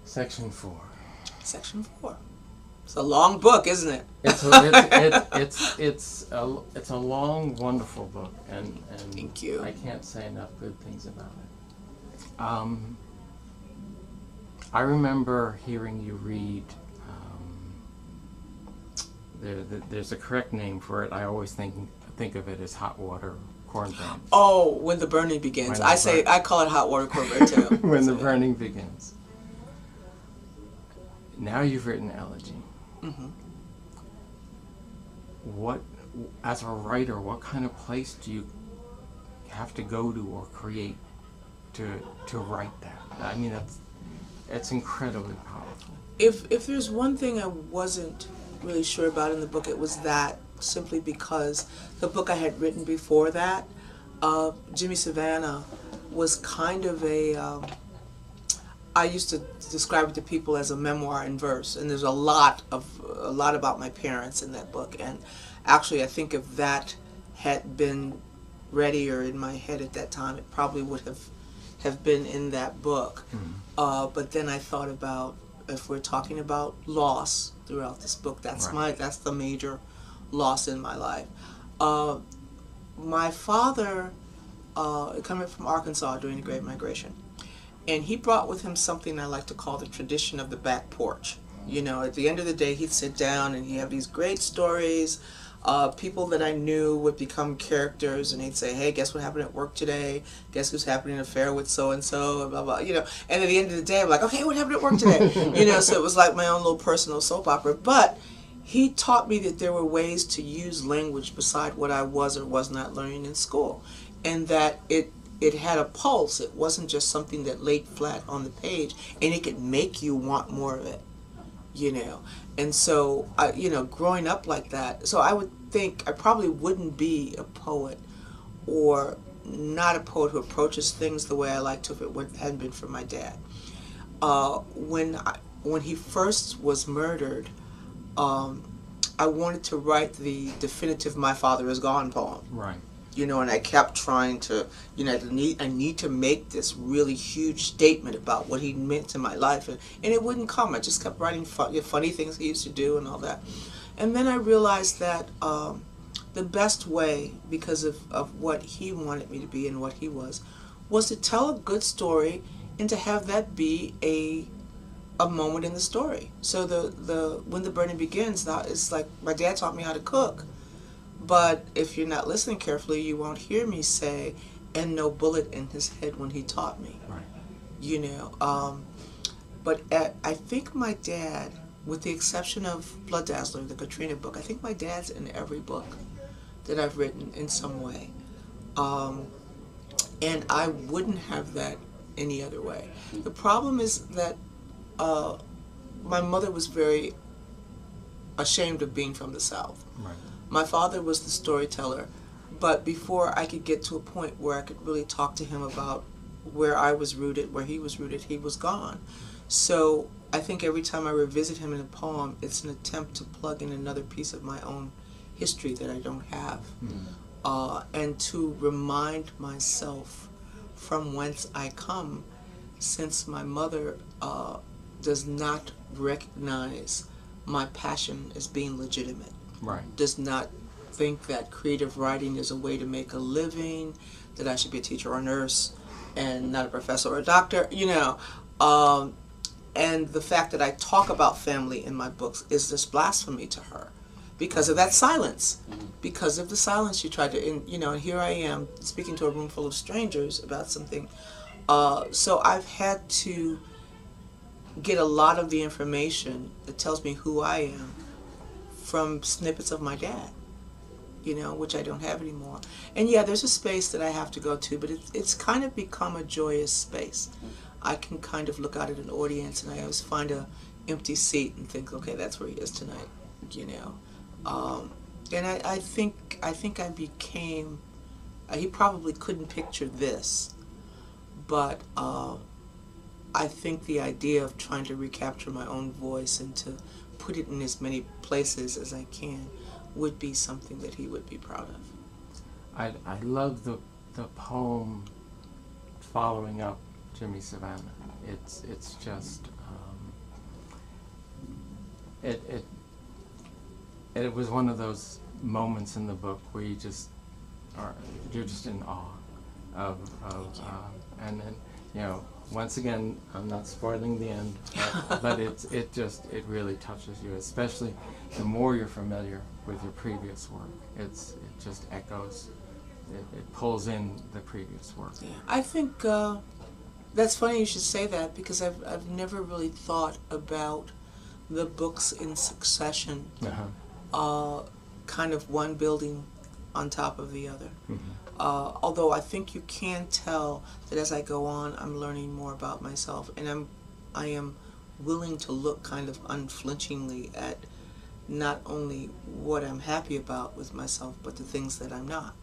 Section 4. Section 4. It's a long book, isn't it? It's a long, wonderful book, and Thank you. I can't say enough good things about it. I remember hearing you read. There's a correct name for it. I always think of it as hot water cornbread. Oh, When the Burning Begins. I call it hot water cornbread too. When the burning begins. Now you've written Elegy. Mm-hmm. What, as a writer, what kind of place do you have to go to or create to write that? I mean, that's incredibly powerful. If there's one thing I wasn't really sure about in the book, it was that, simply because the book I had written before that, Jimmy Savannah, was kind of I used to describe it to people as a memoir in verse, and there's a lot about my parents in that book. And actually, I think if that had been ready or in my head at that time, it probably would have been in that book. Mm-hmm. But then I thought about, if we're talking about loss throughout this book, that's the major loss in my life. My father, coming from Arkansas during the Great Migration, and he brought with him something I like to call the tradition of the back porch. You know, at the end of the day, he'd sit down and he'd have these great stories. People that I knew would become characters, and he'd say, "Hey, guess what happened at work today? Guess who's having an affair with so-and-so, and blah, blah," you know. And at the end of the day, I'm like, "Okay, what happened at work today?" You know, so it was like my own little personal soap opera. But he taught me that there were ways to use language beside what I was or was not learning in school, and that it had a pulse. It wasn't just something that laid flat on the page, and it could make you want more of it, you know. And so, growing up like that, so I would think I probably wouldn't be a poet, or not a poet who approaches things the way I like to if it hadn't been for my dad. When he first was murdered, I wanted to write the definitive "My Father Is Gone" poem. Right. You know, and I kept trying to, I need to make this really huge statement about what he meant to my life, and it wouldn't come. I just kept writing funny things he used to do and all that. And then I realized that the best way, because of what he wanted me to be and what he was to tell a good story and to have that be a moment in the story. So the When the Burning Begins, that is like, my dad taught me how to cook. But if you're not listening carefully, you won't hear me say, "and no bullet in his head when he taught me." Right. You know, but I think my dad, with the exception of Blood Dazzler, the Katrina book, I think my dad's in every book that I've written in some way. And I wouldn't have that any other way. The problem is that my mother was very ashamed of being from the South. Right. My father was the storyteller, but before I could get to a point where I could really talk to him about where I was rooted, where he was rooted, he was gone. So I think every time I revisit him in a poem, it's an attempt to plug in another piece of my own history that I don't have, and to remind myself from whence I come, since my mother does not recognize my passion as being legitimate. Right. Does not think that creative writing is a way to make a living, that I should be a teacher or a nurse and not a professor or a doctor, you know. And the fact that I talk about family in my books is just blasphemy to her because of that silence. Because of the silence she tried to, and here I am speaking to a room full of strangers about something. So I've had to get a lot of the information that tells me who I am from snippets of my dad, which I don't have anymore. And yeah, there's a space that I have to go to, but it's kind of become a joyous space. I can kind of look out at an audience and I always find a empty seat and think, okay, that's where he is tonight, And I think I became, he probably couldn't picture this, but I think the idea of trying to recapture my own voice and to put it in as many places as I can would be something that he would be proud of. I love the poem following up Jimmy Savannah. It's just it was one of those moments in the book where you're just in awe of and then, you know, once again, I'm not spoiling the end, but it really touches you, especially the more you're familiar with your previous work. It just echoes, it pulls in the previous work. Yeah, I think that's funny you should say that, because I've never really thought about the books in succession, kind of one building on top of the other. Although I think you can tell that as I go on, I'm learning more about myself, and I am willing to look kind of unflinchingly at not only what I'm happy about with myself, but the things that I'm not.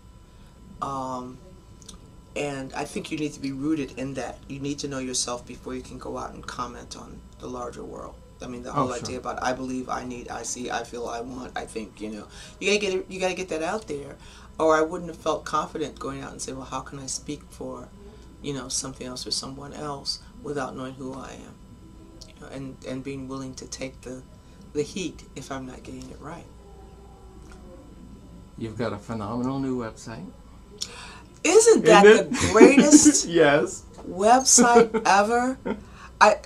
And I think you need to be rooted in that. You need to know yourself before you can go out and comment on the larger world. I mean, the whole idea about I believe, I need, I see, I feel, I want, I think, you know. You gotta get that out there. Or I wouldn't have felt confident going out and saying, well, how can I speak for, you know, something else or someone else without knowing who I am? You know, and being willing to take the heat if I'm not getting it right. You've got a phenomenal new website. Isn't that the greatest yes. website ever?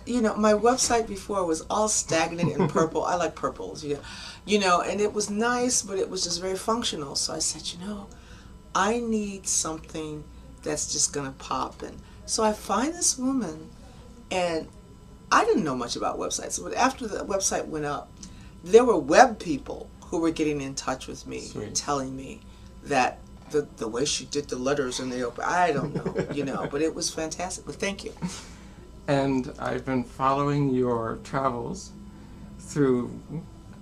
You know, my website before was all stagnant and purple. I like purples, you know, and it was nice, but it was just very functional. So I said, you know, I need something that's just gonna pop. And so I find this woman, and I didn't know much about websites, but after the website went up, there were web people who were getting in touch with me, telling me that the way she did the letters in the open, I don't know, you know, but it was fantastic. But thank you. And I've been following your travels through,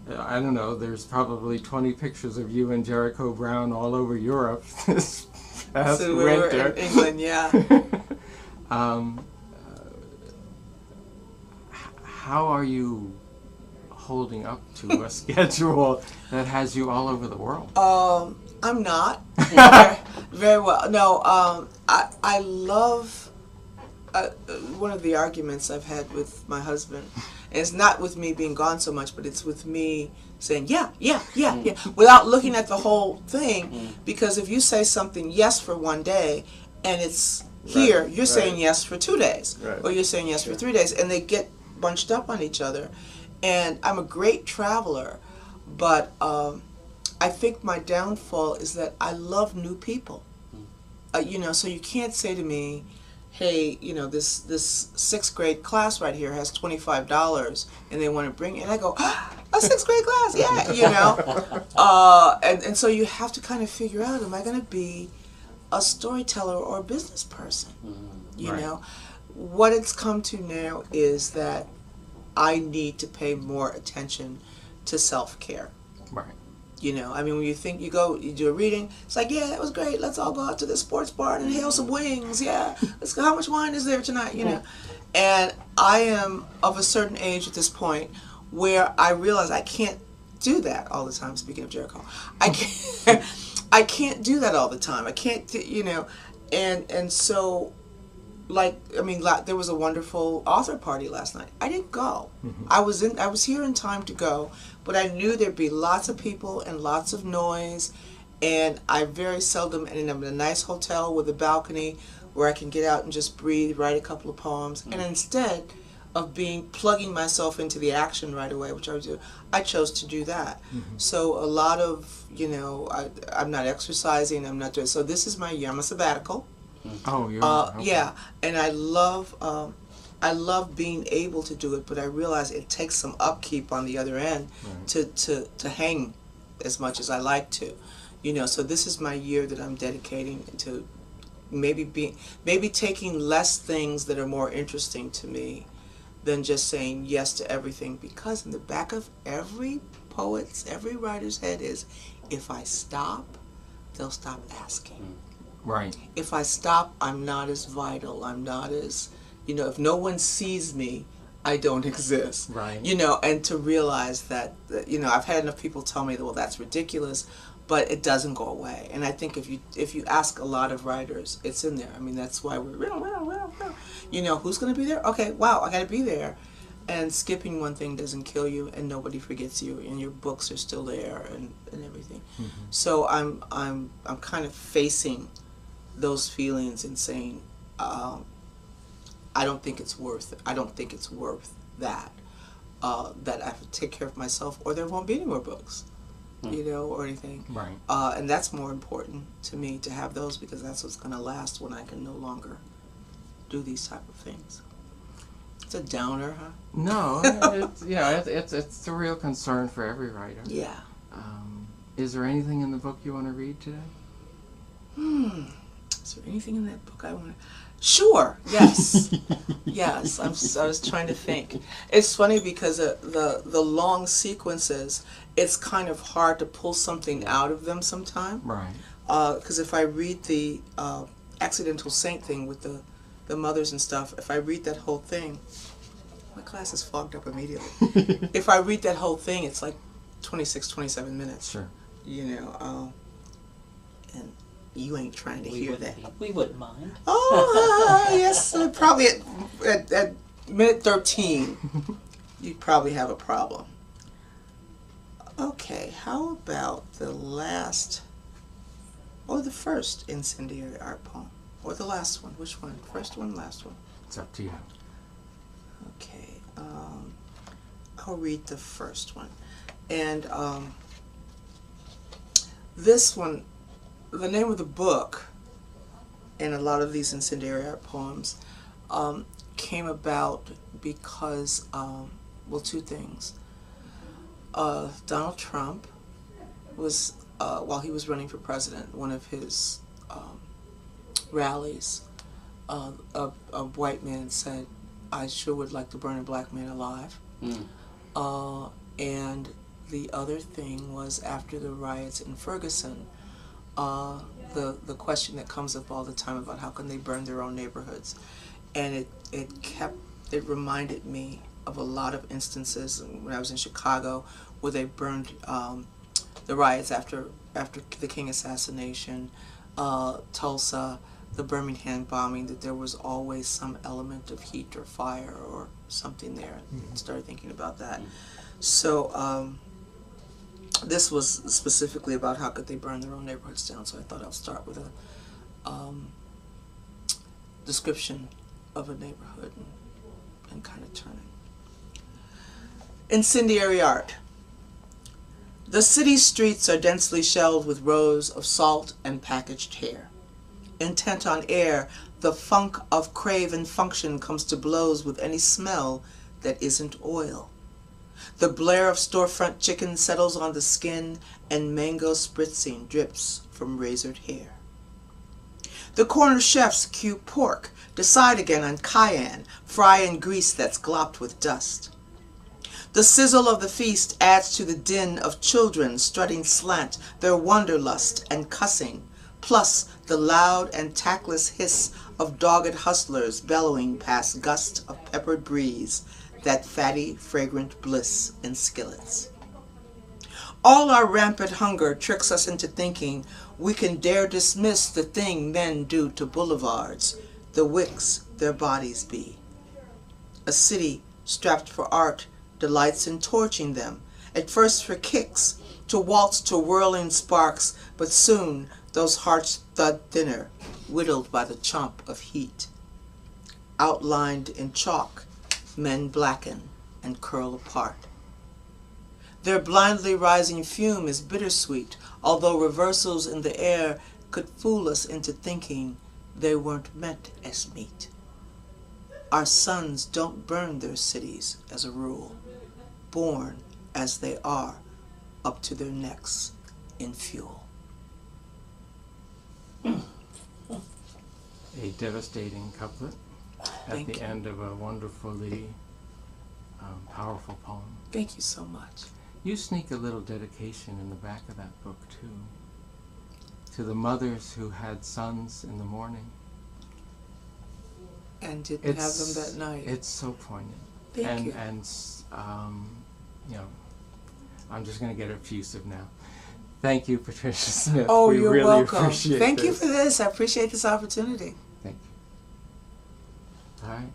I don't know, there's probably 20 pictures of you and Jericho Brown all over Europe this past so we winter. were in England, yeah. How are you holding up to a schedule that has you all over the world? I'm not. Very well. No, I love... one of the arguments I've had with my husband, and it's not with me being gone so much, but it's with me saying, yeah, without looking at the whole thing, because if you say something yes for one day, and it's here, you're saying yes for 2 days, or you're saying yes for 3 days, and they get bunched up on each other. And I'm a great traveler, but I think my downfall is that I love new people. You know, so you can't say to me, hey, you know, this 6th grade class right here has $25 and they want to bring it. And I go, a 6th grade class, yeah, you know. And so you have to kind of figure out, am I going to be a storyteller or a business person? You know, what it's come to now is that I need to pay more attention to self-care. Right. You know, I mean, when you do a reading, it's like, yeah, that was great. Let's all go out to the sports bar and inhale some wings. Yeah, let's go. How much wine is there tonight? You know, and I am of a certain age at this point where I realize I can't do that all the time. Speaking of Jericho, I can't do that all the time. I can't, you know, and so, like, I mean, there was a wonderful author party last night. I didn't go. I was here in time to go, but I knew there'd be lots of people and lots of noise, and I very seldom, and I'm in a nice hotel with a balcony where I can get out and just breathe, write a couple of poems, and instead of plugging myself into the action right away, which I would do, I chose to do that. So a lot of, you know, I'm not exercising, I'm not doing, so this is my year, I'm a sabbatical. Oh, you're okay. Yeah, and I love being able to do it, but I realize it takes some upkeep on the other end to hang as much as I like to, you know. So this is my year that I'm dedicating to maybe taking less things that are more interesting to me than just saying yes to everything, because in the back of every poet's, every writer's head is, if I stop, they'll stop asking. Right. If I stop, I'm not as vital. I'm not as, you know, if no one sees me, I don't exist. Right. You know, and to realize that, you know, I've had enough people tell me that, well, that's ridiculous, but it doesn't go away. And I think if you ask a lot of writers, it's in there. I mean, that's why we're, you know, who's going to be there? Okay, wow, I got to be there. And skipping one thing doesn't kill you, and nobody forgets you, and your books are still there, and everything. So I'm kind of facing those feelings and saying, I don't think it's worth that. That I have to take care of myself, or there won't be any more books, or anything. Right. And that's more important to me, to have those, because that's what's going to last when I can no longer do these type of things. It's a downer, huh? No, it's a real concern for every writer. Yeah. Is there anything in the book you want to read today? Is there anything in that book I want to... Sure, yes. Yes, I was trying to think. It's funny because the long sequences, it's kind of hard to pull something out of them sometime. Right. Because if I read the Accidental Saint thing with the mothers and stuff, if I read that whole thing, my class is fogged up immediately. If I read that whole thing, it's like 26, 27 minutes. Sure. And you ain't trying to hear that. We wouldn't mind. Oh, yes, probably at minute 13, you'd probably have a problem. Okay, how about the last, or the first Incendiary art poem? Or the last one? Which one? First one, last one? It's up to you. Okay, I'll read the first one. And this one, the name of the book, and a lot of these Incendiary art poems, came about because, well, two things. Donald Trump was, while he was running for president, one of his rallies, a white man said, "I sure would like to burn a black man alive." And the other thing was, after the riots in Ferguson, the question that comes up all the time about how can they burn their own neighborhoods, and it reminded me of a lot of instances when I was in Chicago where they burned the riots after the King assassination, Tulsa, the Birmingham bombing, that there was always some element of heat or fire or something there. And started thinking about that. So this was specifically about how could they burn their own neighborhoods down. So I thought I'll start with a description of a neighborhood and kind of turn it. Incendiary art. The city streets are densely shelled with rows of salt and packaged hair. Intent on air, the funk of craven function comes to blows with any smell that isn't oil. The blare of storefront chicken settles on the skin, and mango spritzing drips from razored hair. The corner chefs cue pork, decide again on cayenne, fry in grease that's glopped with dust. The sizzle of the feast adds to the din of children strutting slant, their wanderlust and cussing, plus the loud and tactless hiss of dogged hustlers bellowing past gusts of peppered breeze, that fatty, fragrant bliss in skillets. All our rampant hunger tricks us into thinking we can dare dismiss the thing men do to boulevards, the wicks their bodies be. A city strapped for art delights in torching them, at first for kicks, to waltz to whirling sparks, but soon those hearts thud thinner, whittled by the chomp of heat. Outlined in chalk, men blacken and curl apart. Their blindly rising fume is bittersweet, although reversals in the air could fool us into thinking they weren't meant as meat. Our sons don't burn their cities as a rule, born as they are, up to their necks in fuel. A devastating couplet at the end of a wonderfully powerful poem. Thank you so much. You sneak a little dedication in the back of that book too, to the mothers who had sons in the morning. And didn't have them that night. It's so poignant. Thank you. And you know, I'm just going to get effusive now. Thank you, Patricia Smith. Oh, we you're really welcome. Appreciate Thank you this. for this. I appreciate this opportunity. Thank you. All right.